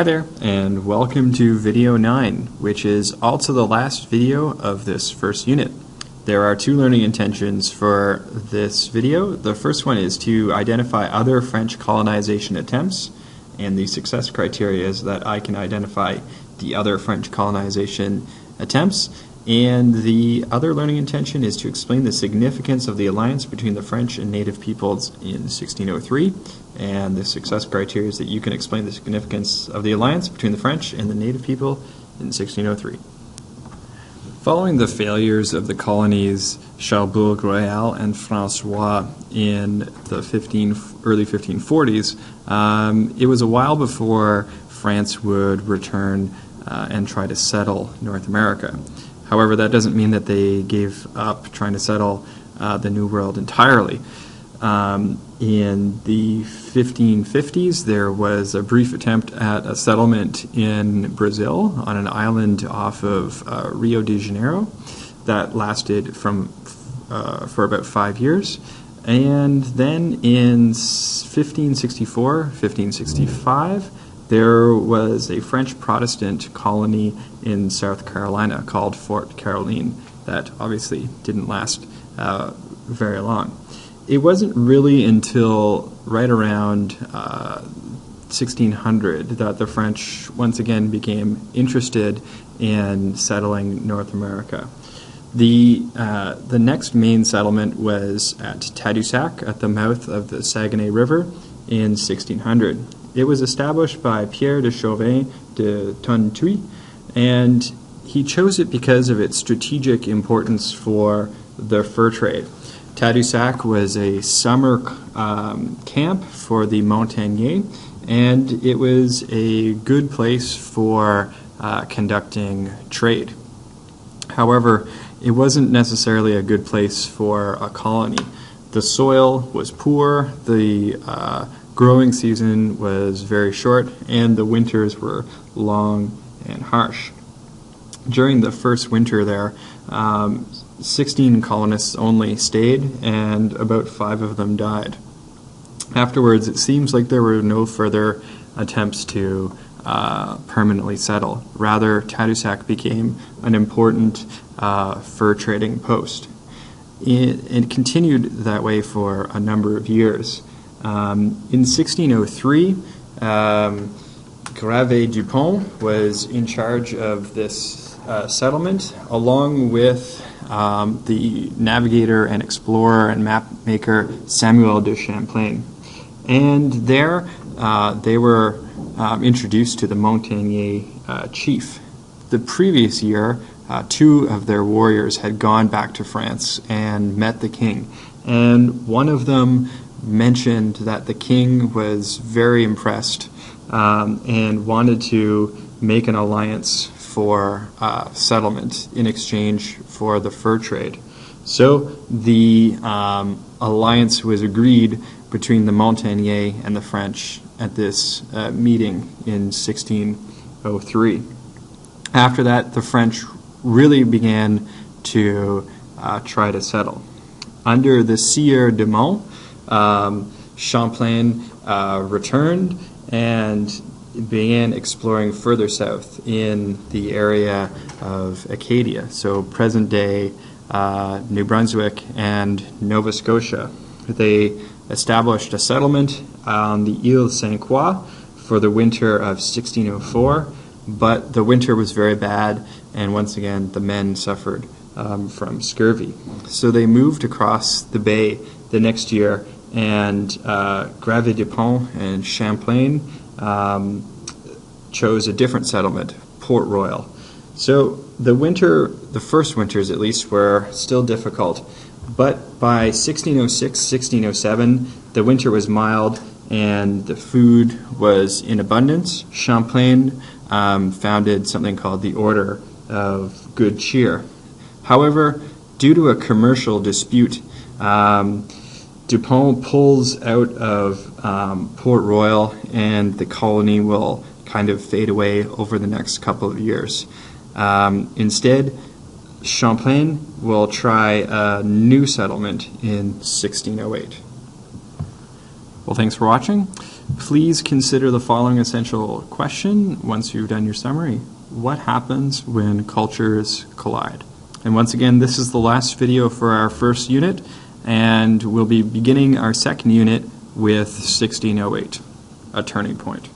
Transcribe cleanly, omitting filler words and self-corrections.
Hi there, and welcome to video 9, which is also the last video of this first unit. There are two learning intentions for this video. The first one is to identify other French colonization attempts, and the success criteria is that I can identify the other French colonization attempts. And the other learning intention is to explain the significance of the alliance between the French and native peoples in 1603. And the success criteria is that you can explain the significance of the alliance between the French and the native people in 1603. Following the failures of the colonies Cherbourg Royal and François in the early 1540s, it was a while before France would return and try to settle North America. However, that doesn't mean that they gave up trying to settle the New World entirely. In the 1550s, there was a brief attempt at a settlement in Brazil on an island off of Rio de Janeiro that lasted for about 5 years. And then in 1564, 1565, there was a French Protestant colony in South Carolina called Fort Caroline that obviously didn't last very long. It wasn't really until right around 1600 that the French once again became interested in settling North America. The next main settlement was at Tadoussac at the mouth of the Saguenay River in 1600. It was established by Pierre de Chauvin de Tontuy, and he chose it because of its strategic importance for the fur trade. Tadoussac was a summer camp for the Montagnais, and it was a good place for conducting trade. However, it wasn't necessarily a good place for a colony. The soil was poor, the growing season was very short, and the winters were long and harsh. During the first winter there, 16 colonists only stayed, and about 5 of them died. Afterwards, it seems like there were no further attempts to permanently settle. Rather, Tadoussac became an important fur trading post. It continued that way for a number of years. In 1603, Gravé Dupont was in charge of this settlement, along with the navigator and explorer and map maker Samuel de Champlain. And there they were introduced to the Montagnais chief. The previous year, 2 of their warriors had gone back to France and met the king. And one of them mentioned that the king was very impressed and wanted to make an alliance for settlement in exchange for the fur trade. So the alliance was agreed between the Montagnais and the French at this meeting in 1603. After that, the French really began to try to settle. Under the Sieur de Monts, Champlain returned and began exploring further south in the area of Acadia, so present-day New Brunswick and Nova Scotia. They established a settlement on the Ile St. Croix for the winter of 1604, but the winter was very bad, and once again the men suffered from scurvy. So they moved across the bay the next year, and Gravé Dupont and Champlain chose a different settlement, Port Royal. So the first winters at least, were still difficult, but by 1606, 1607, the winter was mild and the food was in abundance. Champlain founded something called the Order of Good Cheer. However, due to a commercial dispute, Dupont pulls out of Port Royal, and the colony will kind of fade away over the next couple of years. Instead, Champlain will try a new settlement in 1608. Well, thanks for watching. Please consider the following essential question once you've done your summary. What happens when cultures collide? And once again, this is the last video for our first unit, and we'll be beginning our second unit with 1608, a turning point.